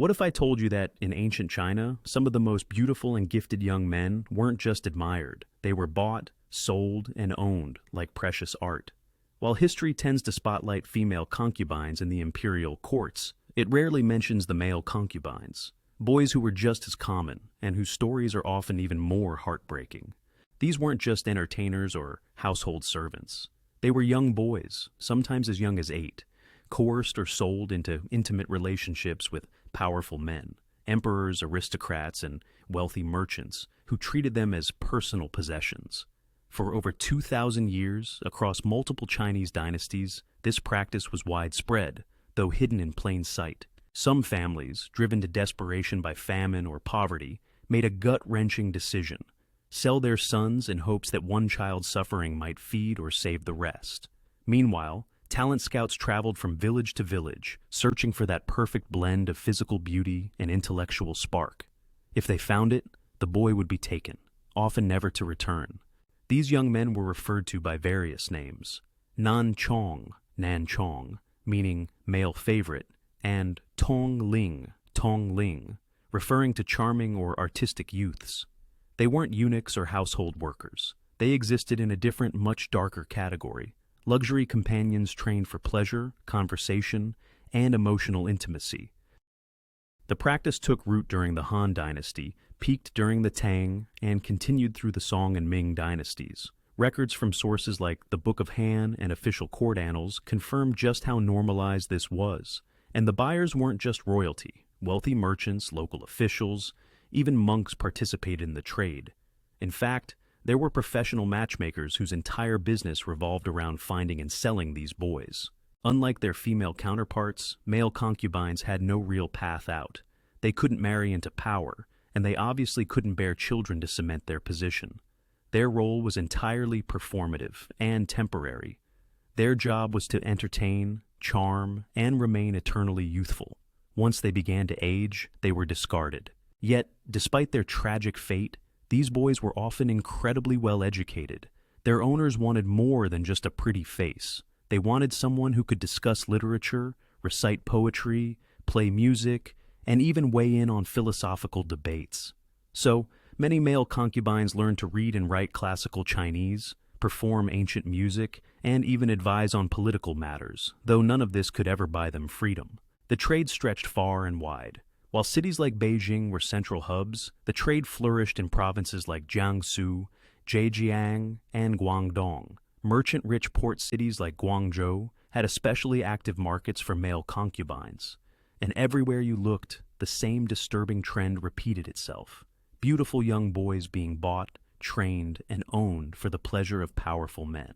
What if I told you that in ancient China, some of the most beautiful and gifted young men weren't just admired, they were bought, sold, and owned like precious art? While history tends to spotlight female concubines in the imperial courts, it rarely mentions the male concubines, boys who were just as common and whose stories are often even more heartbreaking. These weren't just entertainers or household servants. They were young boys, sometimes as young as 8, coerced or sold into intimate relationships with powerful men, emperors, aristocrats, and wealthy merchants who treated them as personal possessions. For over 2,000 years, across multiple Chinese dynasties, this practice was widespread, though hidden in plain sight. Some families, driven to desperation by famine or poverty, made a gut-wrenching decision: sell their sons in hopes that one child's suffering might feed or save the rest. Meanwhile, talent scouts traveled from village to village, searching for that perfect blend of physical beauty and intellectual spark. If they found it, the boy would be taken, often never to return. These young men were referred to by various names: Nan Chong, meaning male favorite, and Tong Ling, referring to charming or artistic youths. They weren't eunuchs or household workers. They existed in a different, much darker category: luxury companions trained for pleasure, conversation, and emotional intimacy. The practice took root during the Han Dynasty, peaked during the Tang, and continued through the Song and Ming dynasties. Records from sources like the Book of Han and official court annals confirm just how normalized this was. And the buyers weren't just royalty. Wealthy merchants, local officials, even monks participated in the trade. In fact, there were professional matchmakers whose entire business revolved around finding and selling these boys. Unlike their female counterparts, male concubines had no real path out. They couldn't marry into power, and they obviously couldn't bear children to cement their position. Their role was entirely performative and temporary. Their job was to entertain, charm, and remain eternally youthful. Once they began to age, they were discarded. Yet, despite their tragic fate, these boys were often incredibly well educated. Their owners wanted more than just a pretty face. They wanted someone who could discuss literature, recite poetry, play music, and even weigh in on philosophical debates. So, many male concubines learned to read and write classical Chinese, perform ancient music, and even advise on political matters, though none of this could ever buy them freedom. The trade stretched far and wide. While cities like Beijing were central hubs, the trade flourished in provinces like Jiangsu, Zhejiang, and Guangdong. Merchant-rich port cities like Guangzhou had especially active markets for male concubines. And everywhere you looked, the same disturbing trend repeated itself: beautiful young boys being bought, trained, and owned for the pleasure of powerful men.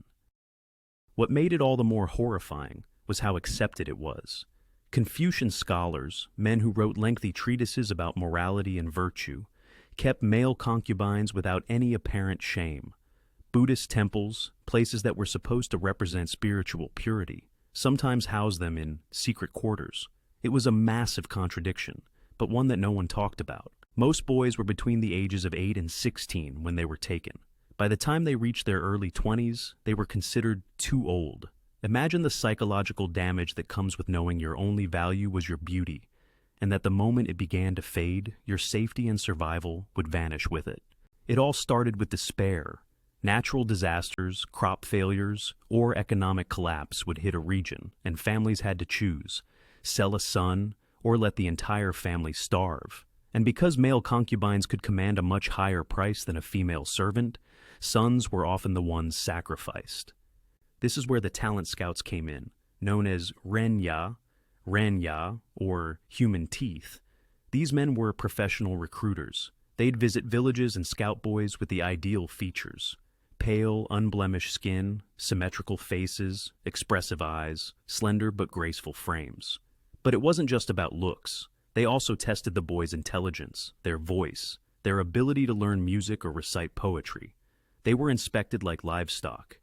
What made it all the more horrifying was how accepted it was. Confucian scholars, men who wrote lengthy treatises about morality and virtue, kept male concubines without any apparent shame. Buddhist temples, places that were supposed to represent spiritual purity, sometimes housed them in secret quarters. It was a massive contradiction, but one that no one talked about. Most boys were between the ages of 8 and 16 when they were taken. By the time they reached their early 20s, they were considered too old. Imagine the psychological damage that comes with knowing your only value was your beauty, and that the moment it began to fade, your safety and survival would vanish with it. It all started with despair. Natural disasters, crop failures, or economic collapse would hit a region, and families had to choose: sell a son, or let the entire family starve. And because male concubines could command a much higher price than a female servant, sons were often the ones sacrificed. This is where the talent scouts came in, known as renya, or human teeth. These men were professional recruiters. They'd visit villages and scout boys with the ideal features: pale, unblemished skin, symmetrical faces, expressive eyes, slender but graceful frames. But it wasn't just about looks. They also tested the boys' intelligence, their voice, their ability to learn music or recite poetry. They were inspected like livestock.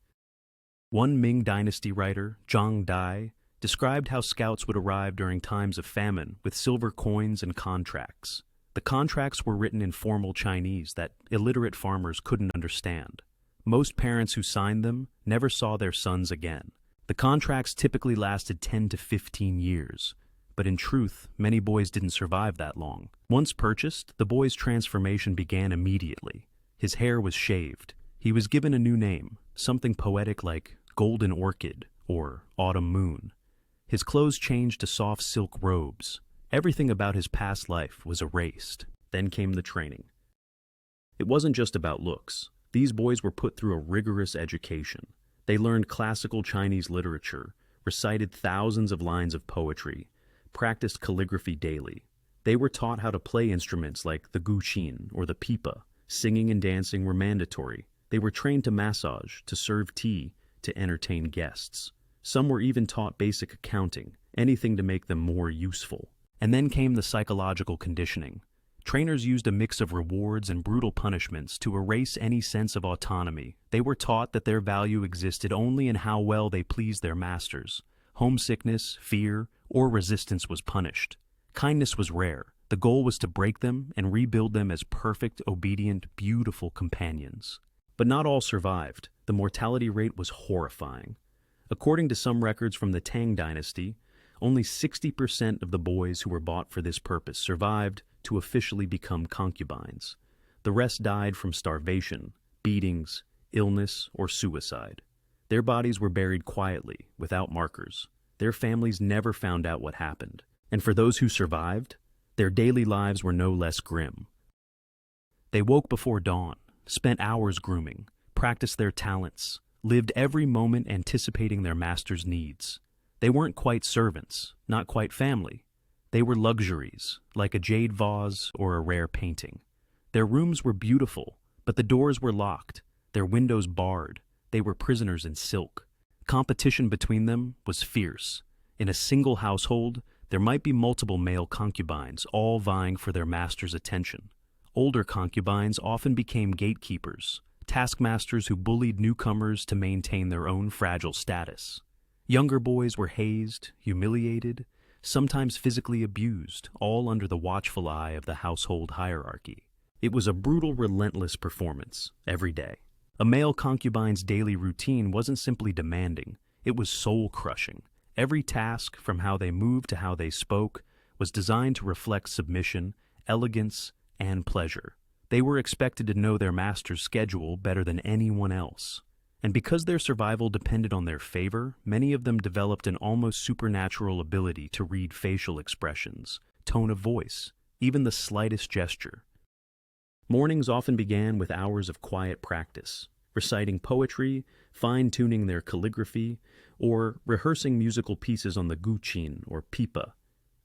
One Ming Dynasty writer, Zhang Dai, described how scouts would arrive during times of famine with silver coins and contracts. The contracts were written in formal Chinese that illiterate farmers couldn't understand. Most parents who signed them never saw their sons again. The contracts typically lasted 10 to 15 years. but in truth, many boys didn't survive that long. Once purchased, the boy's transformation began immediately. His hair was shaved. He was given a new name, something poetic like Golden Orchid or Autumn Moon. His clothes changed to soft silk robes. Everything about his past life was erased. Then came the training. It wasn't just about looks. These boys were put through a rigorous education. They learned classical Chinese literature, recited thousands of lines of poetry, practiced calligraphy daily. They were taught how to play instruments like the guqin or the pipa. Singing and dancing were mandatory. They were trained to massage, to serve tea, to entertain guests. Some were even taught basic accounting, anything to make them more useful. And then came the psychological conditioning. Trainers used a mix of rewards and brutal punishments to erase any sense of autonomy. They were taught that their value existed only in how well they pleased their masters. Homesickness, fear, or resistance was punished. Kindness was rare. The goal was to break them and rebuild them as perfect, obedient, beautiful companions. But not all survived. The mortality rate was horrifying. According to some records from the Tang dynasty, only 60% of the boys who were bought for this purpose survived to officially become concubines. The rest died from starvation, beatings, illness, or suicide. Their bodies were buried quietly, without markers. Their families never found out what happened. And for those who survived, their daily lives were no less grim. They woke before dawn, spent hours grooming, practiced their talents, lived every moment anticipating their master's needs. They weren't quite servants, not quite family. They were luxuries, like a jade vase or a rare painting. Their rooms were beautiful, but the doors were locked, their windows barred. They were prisoners in silk. Competition between them was fierce. In a single household, there might be multiple male concubines, all vying for their master's attention. Older concubines often became gatekeepers, taskmasters who bullied newcomers to maintain their own fragile status. Younger boys were hazed, humiliated, sometimes physically abused, all under the watchful eye of the household hierarchy. It was a brutal, relentless performance, every day. A male concubine's daily routine wasn't simply demanding, it was soul-crushing. Every task, from how they moved to how they spoke, was designed to reflect submission, elegance, and pleasure. They were expected to know their master's schedule better than anyone else. And because their survival depended on their favor, many of them developed an almost supernatural ability to read facial expressions, tone of voice, even the slightest gesture. Mornings often began with hours of quiet practice, reciting poetry, fine-tuning their calligraphy, or rehearsing musical pieces on the guqin or pipa.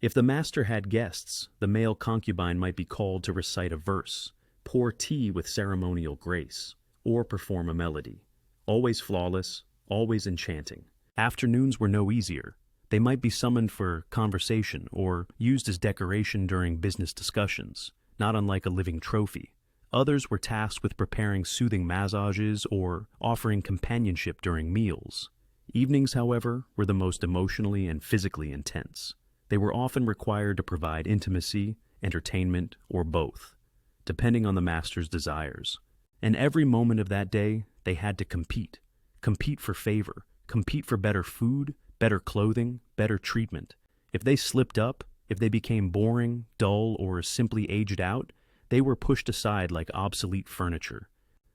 If the master had guests, the male concubine might be called to recite a verse, pour tea with ceremonial grace, or perform a melody. Always flawless, always enchanting. Afternoons were no easier. They might be summoned for conversation or used as decoration during business discussions, not unlike a living trophy. Others were tasked with preparing soothing massages or offering companionship during meals. Evenings, however, were the most emotionally and physically intense. They were often required to provide intimacy, entertainment, or both, depending on the master's desires. And every moment of that day, they had to compete. Compete for favor, compete for better food, better clothing, better treatment. If they slipped up, if they became boring, dull, or simply aged out, they were pushed aside like obsolete furniture.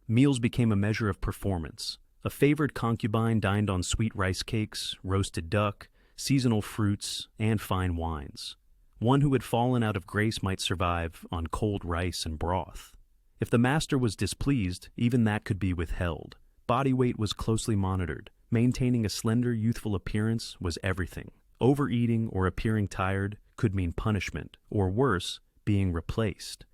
Meals became a measure of performance. A favored concubine dined on sweet rice cakes, roasted duck, seasonal fruits, and fine wines. One who had fallen out of grace might survive on cold rice and broth. If the master was displeased, even that could be withheld. Body weight was closely monitored. Maintaining a slender, youthful appearance was everything. Overeating or appearing tired could mean punishment, or worse, being replaced.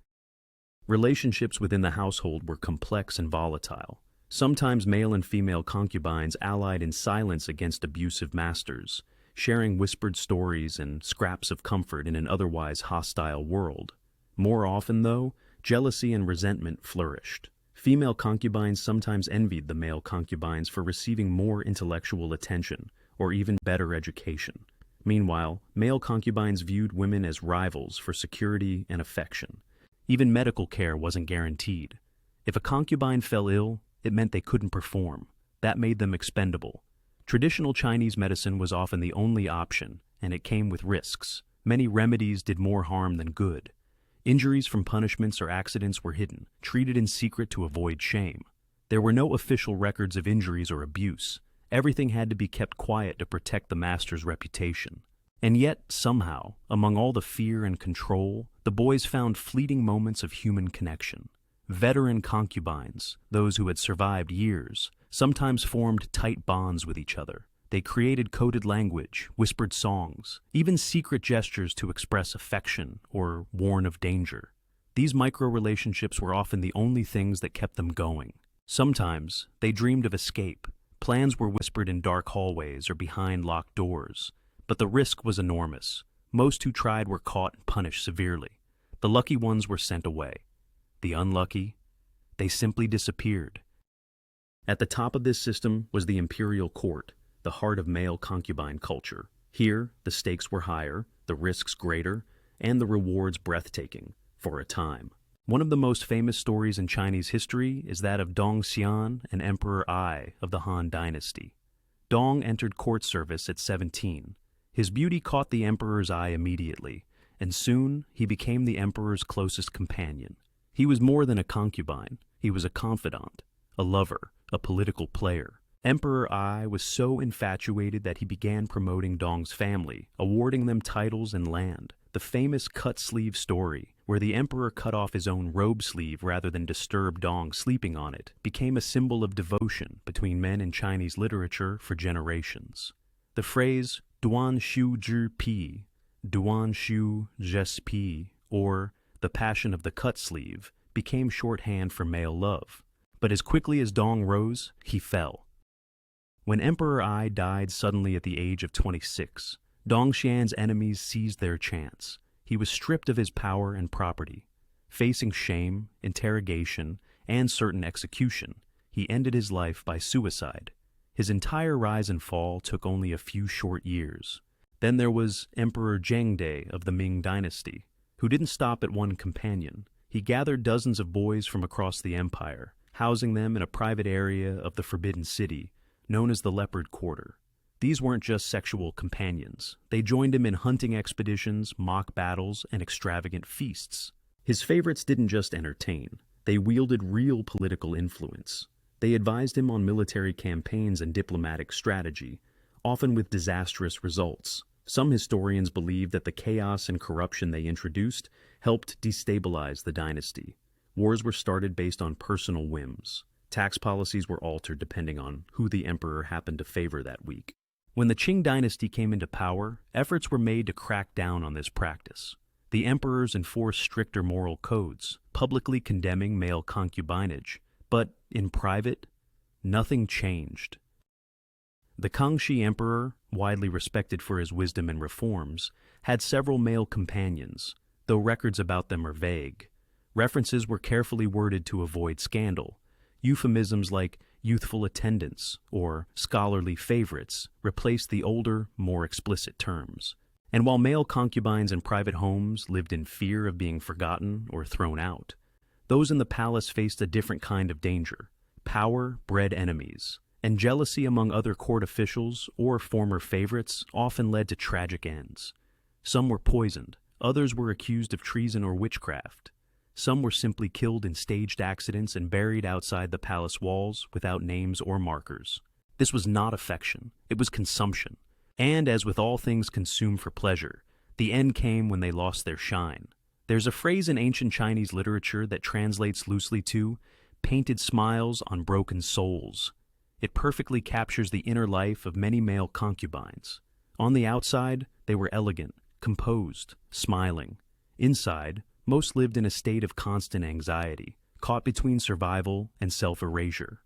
Relationships within the household were complex and volatile. Sometimes male and female concubines allied in silence against abusive masters, sharing whispered stories and scraps of comfort in an otherwise hostile world. More often, though, jealousy and resentment flourished. Female concubines sometimes envied the male concubines for receiving more intellectual attention or even better education. Meanwhile, male concubines viewed women as rivals for security and affection. Even medical care wasn't guaranteed. If a concubine fell ill, it meant they couldn't perform. That made them expendable. Traditional Chinese medicine was often the only option, and it came with risks. Many remedies did more harm than good. Injuries from punishments or accidents were hidden, treated in secret to avoid shame. There were no official records of injuries or abuse. Everything had to be kept quiet to protect the master's reputation. And yet, somehow, among all the fear and control, the boys found fleeting moments of human connection. Veteran concubines, those who had survived years, sometimes formed tight bonds with each other. They created coded language, whispered songs, even secret gestures to express affection or warn of danger. These micro-relationships were often the only things that kept them going. Sometimes, they dreamed of escape. Plans were whispered in dark hallways or behind locked doors. But the risk was enormous. Most who tried were caught and punished severely. The lucky ones were sent away. The unlucky, they simply disappeared. At the top of this system was the imperial court, the heart of male concubine culture. Here, the stakes were higher, the risks greater, and the rewards breathtaking, for a time. One of the most famous stories in Chinese history is that of Dong Xian and Emperor Ai of the Han Dynasty. Dong entered court service at 17. His beauty caught the emperor's eye immediately, and soon he became the emperor's closest companion. He was more than a concubine, he was a confidant, a lover, a political player. Emperor Ai was so infatuated that he began promoting Dong's family, awarding them titles and land. The famous cut-sleeve story, where the emperor cut off his own robe sleeve rather than disturb Dong sleeping on it, became a symbol of devotion between men in Chinese literature for generations. The phrase Duan Shu Zhi Pi, Duan Shu Jes Pi, or the passion of the cut sleeve, became shorthand for male love. But as quickly as Dong rose, he fell. When Emperor Ai died suddenly at the age of 26, Dong Xian's enemies seized their chance. He was stripped of his power and property. Facing shame, interrogation, and certain execution, he ended his life by suicide. His entire rise and fall took only a few short years. Then there was Emperor Zhengde of the Ming Dynasty, who didn't stop at one companion. He gathered dozens of boys from across the empire, housing them in a private area of the Forbidden City, known as the Leopard Quarter. These weren't just sexual companions. They joined him in hunting expeditions, mock battles, and extravagant feasts. His favorites didn't just entertain. They wielded real political influence. They advised him on military campaigns and diplomatic strategy, often with disastrous results. Some historians believe that the chaos and corruption they introduced helped destabilize the dynasty. Wars were started based on personal whims. Tax policies were altered depending on who the emperor happened to favor that week. When the Qing dynasty came into power, efforts were made to crack down on this practice. The emperors enforced stricter moral codes, publicly condemning male concubinage, but in private, nothing changed. The Kangxi emperor, widely respected for his wisdom and reforms, had several male companions, though records about them are vague. References were carefully worded to avoid scandal. Euphemisms like youthful attendants or scholarly favorites replaced the older, more explicit terms. And while male concubines in private homes lived in fear of being forgotten or thrown out, those in the palace faced a different kind of danger. Power bred enemies, and jealousy among other court officials or former favorites often led to tragic ends. Some were poisoned, others were accused of treason or witchcraft. Some were simply killed in staged accidents and buried outside the palace walls without names or markers. This was not affection, it was consumption. And as with all things consumed for pleasure, the end came when they lost their shine. There's a phrase in ancient Chinese literature that translates loosely to painted smiles on broken souls. It perfectly captures the inner life of many male concubines. On the outside, they were elegant, composed, smiling. Inside, most lived in a state of constant anxiety, caught between survival and self-erasure.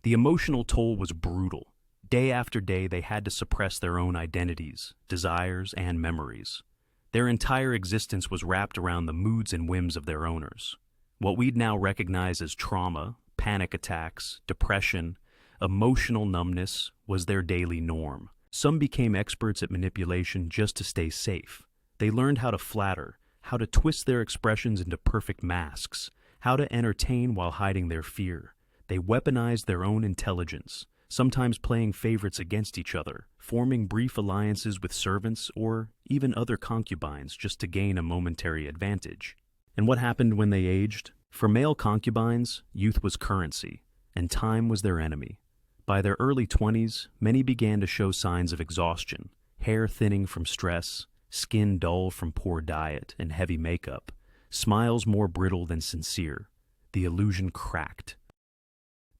The emotional toll was brutal. Day after day, they had to suppress their own identities, desires, and memories. Their entire existence was wrapped around the moods and whims of their owners. What we'd now recognize as trauma, panic attacks, depression, emotional numbness was their daily norm. Some became experts at manipulation just to stay safe. They learned how to flatter, how to twist their expressions into perfect masks, how to entertain while hiding their fear. They weaponized their own intelligence, sometimes playing favorites against each other, forming brief alliances with servants or even other concubines just to gain a momentary advantage. And what happened when they aged? For male concubines, youth was currency, and time was their enemy. By their early 20s, many began to show signs of exhaustion, hair thinning from stress, skin dull from poor diet and heavy makeup, smiles more brittle than sincere. The illusion cracked.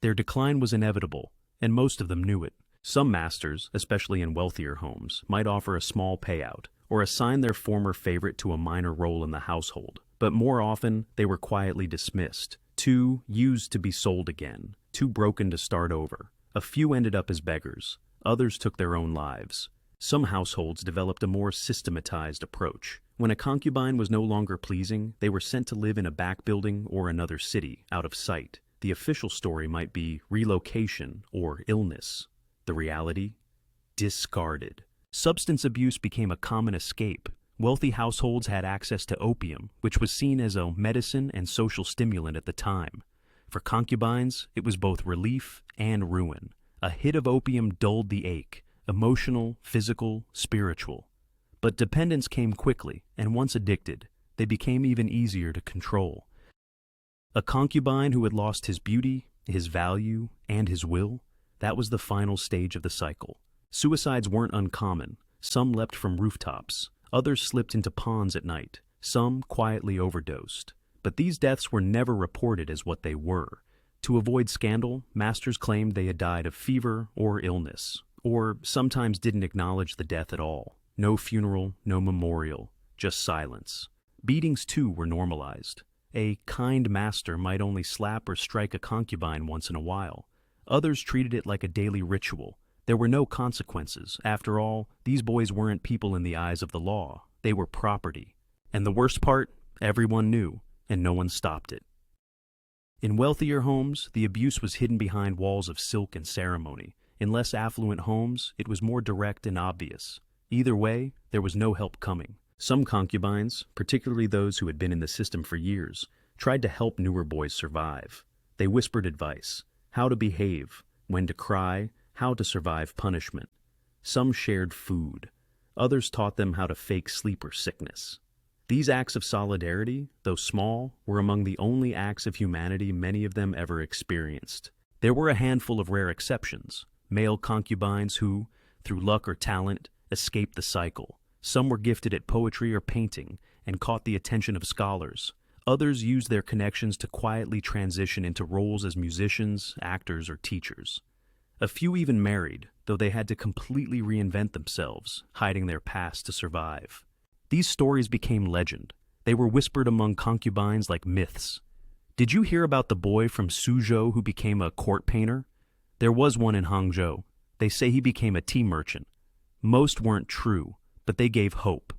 Their decline was inevitable, and most of them knew it. Some masters, especially in wealthier homes, might offer a small payout or assign their former favorite to a minor role in the household, but more often they were quietly dismissed, too used to be sold again, too broken to start over. A few ended up as beggars, others took their own lives. Some households developed a more systematized approach. When a concubine was no longer pleasing, they were sent to live in a back building or another city, out of sight. The official story might be relocation or illness. The reality? Discarded. Substance abuse became a common escape. Wealthy households had access to opium, which was seen as a medicine and social stimulant at the time. For concubines, it was both relief and ruin. A hit of opium dulled the ache, emotional, physical, spiritual. But dependence came quickly, and once addicted, they became even easier to control. A concubine who had lost his beauty, his value, and his will, that was the final stage of the cycle. Suicides weren't uncommon. Some leapt from rooftops. Others slipped into ponds at night. Some quietly overdosed. But these deaths were never reported as what they were. To avoid scandal, masters claimed they had died of fever or illness, or sometimes didn't acknowledge the death at all. No funeral, no memorial, just silence. Beatings, too, were normalized. A kind master might only slap or strike a concubine once in a while. Others treated it like a daily ritual. There were no consequences. After all, these boys weren't people in the eyes of the law. They were property. And the worst part? Everyone knew, and no one stopped it. In wealthier homes, the abuse was hidden behind walls of silk and ceremony. In less affluent homes, it was more direct and obvious. Either way, there was no help coming. Some concubines, particularly those who had been in the system for years, tried to help newer boys survive. They whispered advice, how to behave, when to cry, how to survive punishment. Some shared food. Others taught them how to fake sleep or sickness. These acts of solidarity, though small, were among the only acts of humanity many of them ever experienced. There were a handful of rare exceptions, male concubines who, through luck or talent, escaped the cycle. Some were gifted at poetry or painting and caught the attention of scholars. Others used their connections to quietly transition into roles as musicians, actors, or teachers. A few even married, though they had to completely reinvent themselves, hiding their past to survive. These stories became legend. They were whispered among concubines like myths. Did you hear about the boy from Suzhou who became a court painter? There was one in Hangzhou. They say he became a tea merchant. Most weren't true, but they gave hope.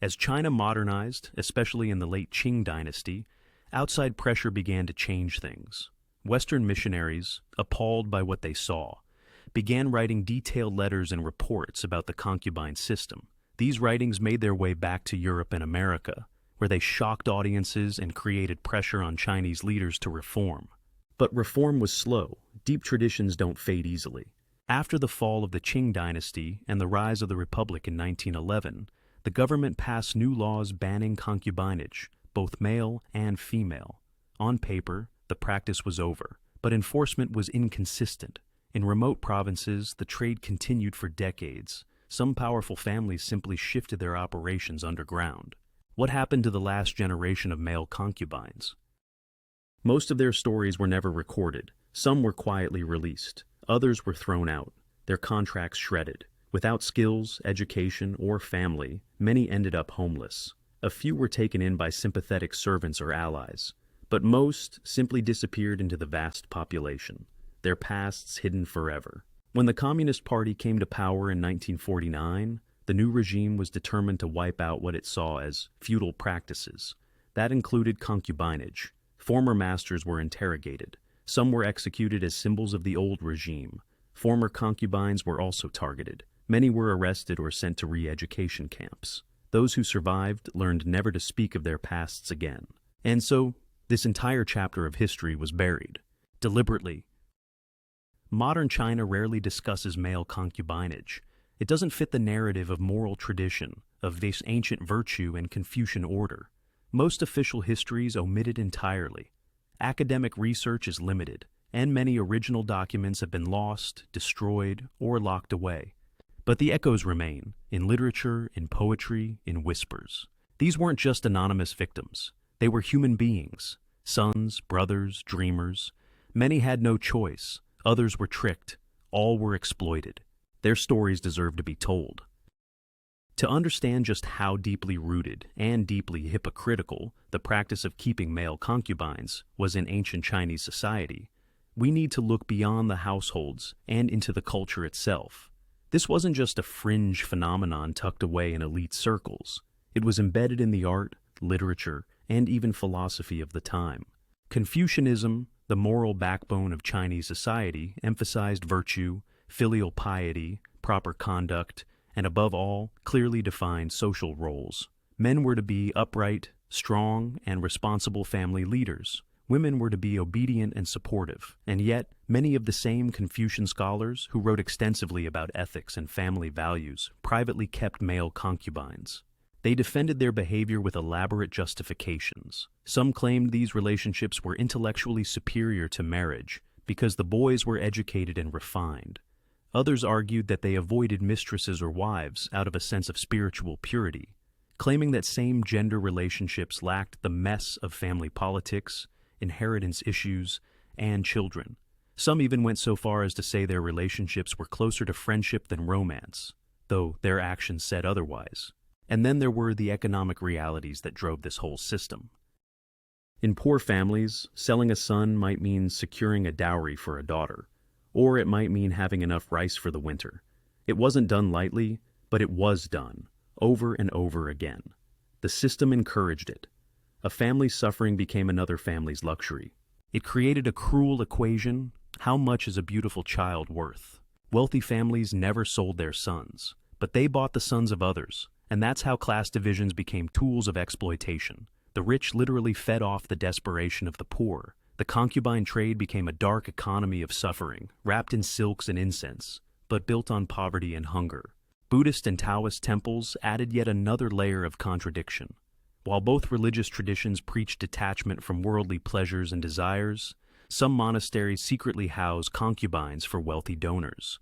As China modernized, especially in the late Qing dynasty, outside pressure began to change things. Western missionaries, appalled by what they saw, began writing detailed letters and reports about the concubine system. These writings made their way back to Europe and America, where they shocked audiences and created pressure on Chinese leaders to reform. But reform was slow. Deep traditions don't fade easily. After the fall of the Qing dynasty and the rise of the Republic in 1911, the government passed new laws banning concubinage, both male and female. On paper, the practice was over, but enforcement was inconsistent. In remote provinces, the trade continued for decades. Some powerful families simply shifted their operations underground. What happened to the last generation of male concubines? Most of their stories were never recorded. Some were quietly released. Others were thrown out, their contracts shredded. Without skills, education, or family, many ended up homeless. A few were taken in by sympathetic servants or allies, but most simply disappeared into the vast population, their pasts hidden forever. When the Communist Party came to power in 1949, the new regime was determined to wipe out what it saw as feudal practices. That included concubinage. Former masters were interrogated. Some were executed as symbols of the old regime. Former concubines were also targeted. Many were arrested or sent to re-education camps. Those who survived learned never to speak of their pasts again. And so, this entire chapter of history was buried, deliberately. modern China rarely discusses male concubinage. It doesn't fit the narrative of moral tradition, of this ancient virtue and Confucian order. Most official histories omit it entirely. Academic research is limited, and many original documents have been lost, destroyed, or locked away. But the echoes remain, in literature, in poetry, in whispers. These weren't just anonymous victims. They were human beings, sons, brothers, dreamers. Many had no choice, others were tricked, all were exploited. Their stories deserve to be told. To understand just how deeply rooted and deeply hypocritical the practice of keeping male concubines was in ancient Chinese society, we need to look beyond the households and into the culture itself. This wasn't just a fringe phenomenon tucked away in elite circles. It was embedded in the art, literature, and even philosophy of the time. Confucianism, the moral backbone of Chinese society, emphasized virtue, filial piety, proper conduct, and above all, clearly defined social roles. Men were to be upright, strong, and responsible family leaders. Women were to be obedient and supportive, and yet many of the same Confucian scholars who wrote extensively about ethics and family values privately kept male concubines. They defended their behavior with elaborate justifications. Some claimed these relationships were intellectually superior to marriage because the boys were educated and refined. Others argued that they avoided mistresses or wives out of a sense of spiritual purity, claiming that same-gender relationships lacked the mess of family politics, inheritance issues, and children. Some even went so far as to say their relationships were closer to friendship than romance, though their actions said otherwise. And then there were the economic realities that drove this whole system. In poor families, selling a son might mean securing a dowry for a daughter, or it might mean having enough rice for the winter. It wasn't done lightly, but it was done, over and over again. The system encouraged it. A family's suffering became another family's luxury. It created a cruel equation: how much is a beautiful child worth? Wealthy families never sold their sons, but they bought the sons of others, and that's how class divisions became tools of exploitation. The rich literally fed off the desperation of the poor. The concubine trade became a dark economy of suffering, wrapped in silks and incense, but built on poverty and hunger. Buddhist and Taoist temples added yet another layer of contradiction. While both religious traditions preached detachment from worldly pleasures and desires, some monasteries secretly housed concubines for wealthy donors.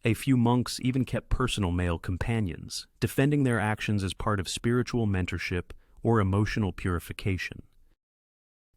A few monks even kept personal male companions, defending their actions as part of spiritual mentorship or emotional purification.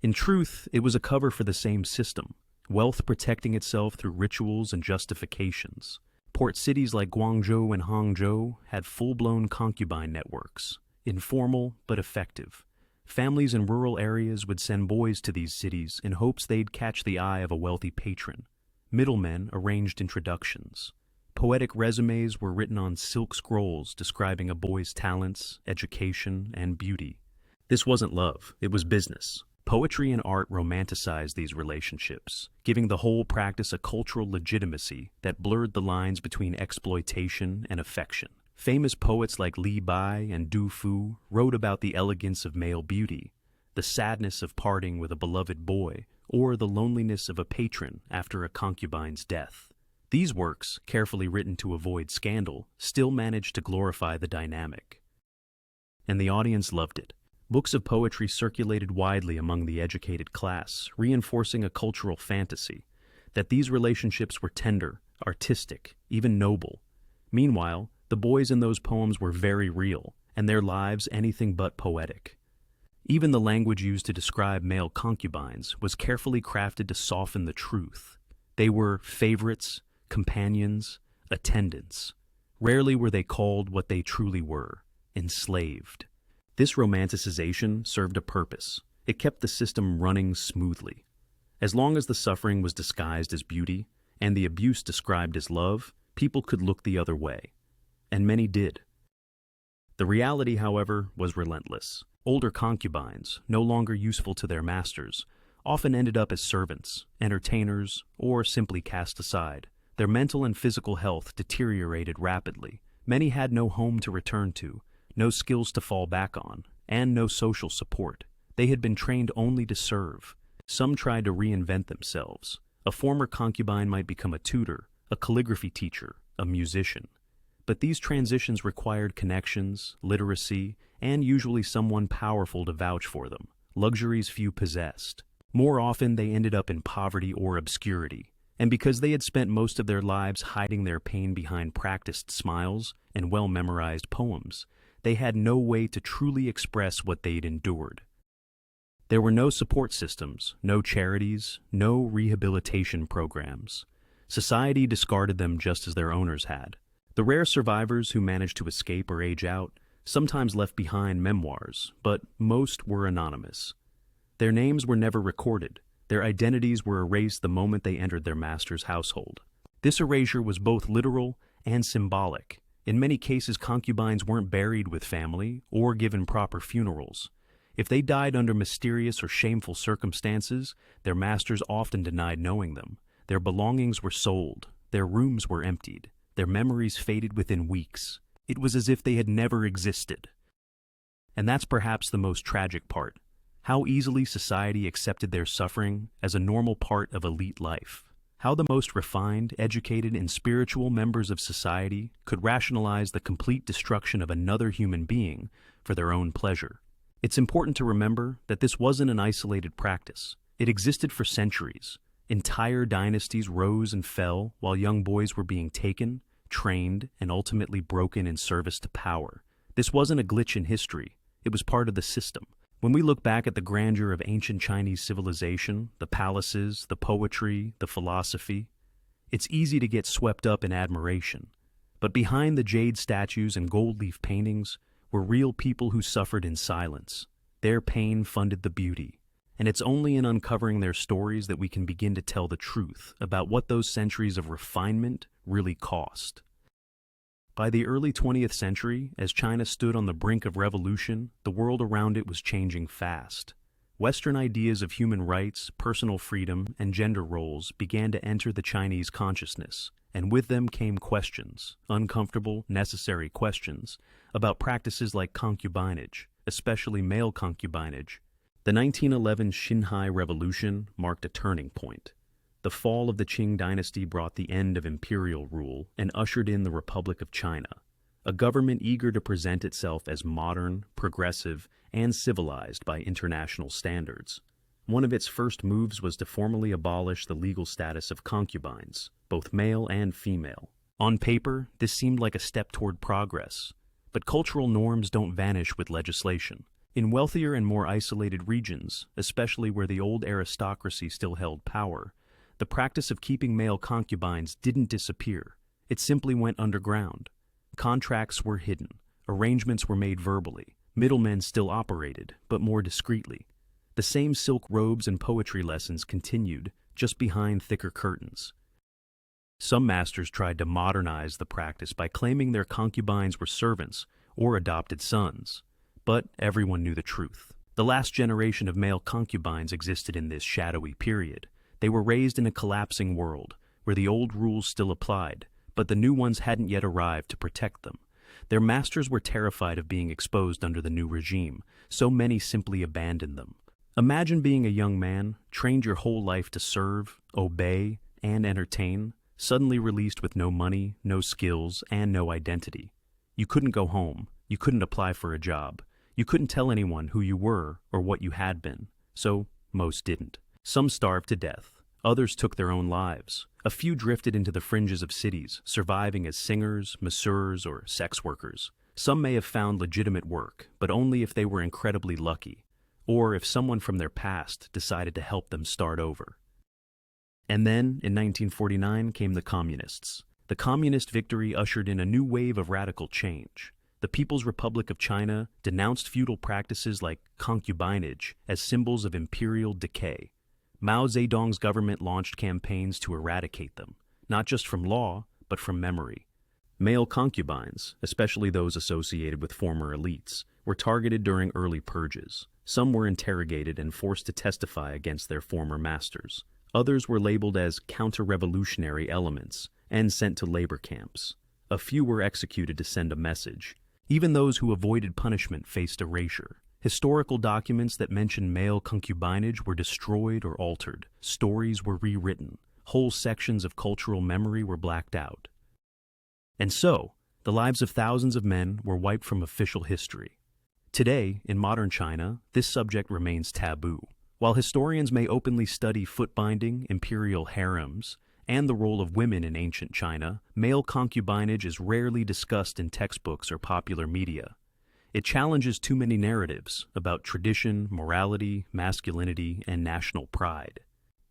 In truth, it was a cover for the same system, wealth protecting itself through rituals and justifications. Port cities like Guangzhou and Hangzhou had full-blown concubine networks, informal but effective. Families in rural areas would send boys to these cities in hopes they'd catch the eye of a wealthy patron. Middlemen arranged introductions. Poetic resumes were written on silk scrolls describing a boy's talents, education, and beauty. This wasn't love, it was business. Poetry and art romanticized these relationships, giving the whole practice a cultural legitimacy that blurred the lines between exploitation and affection. Famous poets like Li Bai and Du Fu wrote about the elegance of male beauty, the sadness of parting with a beloved boy, or the loneliness of a patron after a concubine's death. These works, carefully written to avoid scandal, still managed to glorify the dynamic. And the audience loved it. Books of poetry circulated widely among the educated class, reinforcing a cultural fantasy that these relationships were tender, artistic, even noble. Meanwhile, the boys in those poems were very real, and their lives anything but poetic. Even the language used to describe male concubines was carefully crafted to soften the truth. They were favorites, companions, attendants. Rarely were they called what they truly were: enslaved. This romanticization served a purpose. It kept the system running smoothly. As long as the suffering was disguised as beauty and the abuse described as love, people could look the other way. And many did. The reality, however, was relentless. Older concubines, no longer useful to their masters, often ended up as servants, entertainers, or simply cast aside. Their mental and physical health deteriorated rapidly. Many had no home to return to, no skills to fall back on, and no social support. They had been trained only to serve. Some tried to reinvent themselves, A former concubine might become a tutor, a calligraphy teacher, a musician. But these transitions required connections, literacy, and usually someone powerful to vouch for them, luxuries few possessed. More often, they ended up in poverty or obscurity, and because they had spent most of their lives hiding their pain behind practiced smiles and well-memorized poems, they had no way to truly express what they'd endured. There were no support systems, no charities, no rehabilitation programs. Society discarded them just as their owners had. The rare survivors who managed to escape or age out sometimes left behind memoirs, but most were anonymous. Their names were never recorded. Their identities were erased the moment they entered their master's household. This erasure was both literal and symbolic. In many cases, concubines weren't buried with family or given proper funerals. If they died under mysterious or shameful circumstances, their masters often denied knowing them. Their belongings were sold. Their rooms were emptied. Their memories faded within weeks. It was as if they had never existed. And that's perhaps the most tragic part. How easily society accepted their suffering as a normal part of elite life. How the most refined, educated, and spiritual members of society could rationalize the complete destruction of another human being for their own pleasure. It's important to remember that this wasn't an isolated practice. It existed for centuries. Entire dynasties rose and fell while young boys were being taken, trained, and ultimately broken in service to power. This wasn't a glitch in history. It was part of the system. When we look back at the grandeur of ancient Chinese civilization, the palaces, the poetry, the philosophy, it's easy to get swept up in admiration. But behind the jade statues and gold leaf paintings were real people who suffered in silence. Their pain funded the beauty. And it's only in uncovering their stories that we can begin to tell the truth about what those centuries of refinement really cost. By the early 20th century, as China stood on the brink of revolution, the world around it was changing fast. Western ideas of human rights, personal freedom, and gender roles began to enter the Chinese consciousness, and with them came questions, uncomfortable, necessary questions, about practices like concubinage, especially male concubinage. The 1911 Xinhai Revolution marked a turning point. The fall of the Qing dynasty brought the end of imperial rule and ushered in the Republic of China, a government eager to present itself as modern, progressive, and civilized by international standards. One of its first moves was to formally abolish the legal status of concubines, both male and female. On paper, this seemed like a step toward progress, but cultural norms don't vanish with legislation. In wealthier and more isolated regions, especially where the old aristocracy still held power, the practice of keeping male concubines didn't disappear. It simply went underground. Contracts were hidden. Arrangements were made verbally. Middlemen still operated, but more discreetly. The same silk robes and poetry lessons continued, just behind thicker curtains. Some masters tried to modernize the practice by claiming their concubines were servants or adopted sons. But everyone knew the truth. The last generation of male concubines existed in this shadowy period. They were raised in a collapsing world, where the old rules still applied, but the new ones hadn't yet arrived to protect them. Their masters were terrified of being exposed under the new regime, so many simply abandoned them. Imagine being a young man, trained your whole life to serve, obey, and entertain, suddenly released with no money, no skills, and no identity. You couldn't go home. You couldn't apply for a job. You couldn't tell anyone who you were or what you had been, so most didn't. Some starved to death. Others took their own lives. A few drifted into the fringes of cities, surviving as singers, masseurs, or sex workers. Some may have found legitimate work, but only if they were incredibly lucky, or if someone from their past decided to help them start over. And then, in 1949, came the communists. The communist victory ushered in a new wave of radical change. The People's Republic of China denounced feudal practices like concubinage as symbols of imperial decay. Mao Zedong's government launched campaigns to eradicate them, not just from law, but from memory. Male concubines, especially those associated with former elites, were targeted during early purges. Some were interrogated and forced to testify against their former masters. Others were labeled as counter-revolutionary elements and sent to labor camps. A few were executed to send a message. Even those who avoided punishment faced erasure. Historical documents that mention male concubinage were destroyed or altered. Stories were rewritten. Whole sections of cultural memory were blacked out. And so, the lives of thousands of men were wiped from official history. Today, in modern China, this subject remains taboo. While historians may openly study foot-binding, imperial harems, and the role of women in ancient China, male concubinage is rarely discussed in textbooks or popular media. It challenges too many narratives about tradition, morality, masculinity, and national pride.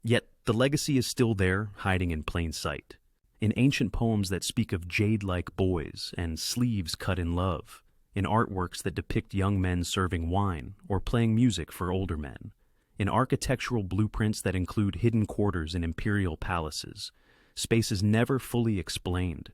Yet, the legacy is still there, hiding in plain sight. In ancient poems that speak of jade-like boys and sleeves cut in love, in artworks that depict young men serving wine or playing music for older men, in architectural blueprints that include hidden quarters in imperial palaces, spaces never fully explained.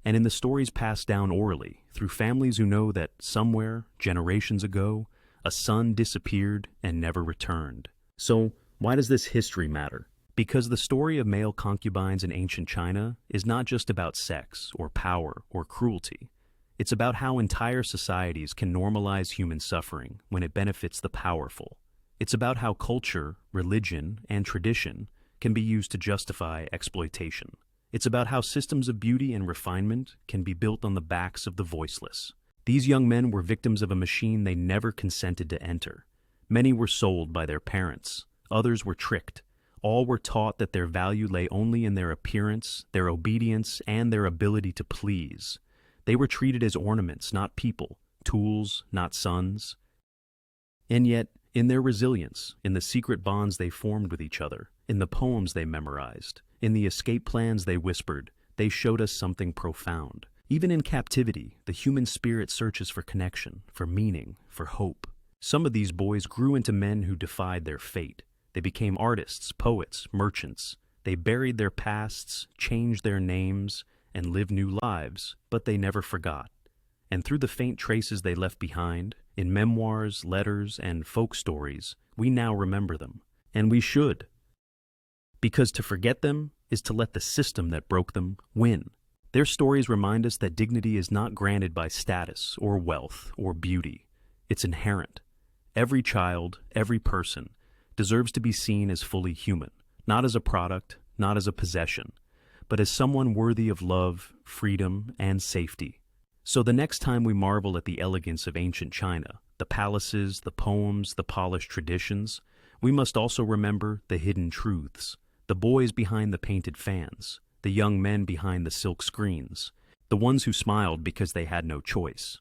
And in the stories passed down orally, through families who know that somewhere, generations ago, a son disappeared and never returned. So, why does this history matter? Because the story of male concubines in ancient China is not just about sex or power or cruelty. It's about how entire societies can normalize human suffering when it benefits the powerful. It's about how culture, religion, and tradition can be used to justify exploitation. It's about how systems of beauty and refinement can be built on the backs of the voiceless. These young men were victims of a machine they never consented to enter. Many were sold by their parents. Others were tricked. All were taught that their value lay only in their appearance, their obedience, and their ability to please. They were treated as ornaments, not people, tools, not sons. And yet, in their resilience, in the secret bonds they formed with each other, in the poems they memorized, in the escape plans they whispered, they showed us something profound. Even in captivity, the human spirit searches for connection, for meaning, for hope. Some of these boys grew into men who defied their fate. They became artists, poets, merchants. They buried their pasts, changed their names, and lived new lives, but they never forgot. And through the faint traces they left behind, in memoirs, letters, and folk stories, we now remember them. And we should. Because to forget them is to let the system that broke them win. Their stories remind us that dignity is not granted by status or wealth or beauty. It's inherent. Every child, every person, deserves to be seen as fully human, not as a product, not as a possession, but as someone worthy of love, freedom, and safety. So the next time we marvel at the elegance of ancient China, the palaces, the poems, the polished traditions, we must also remember the hidden truths, the boys behind the painted fans, the young men behind the silk screens, the ones who smiled because they had no choice.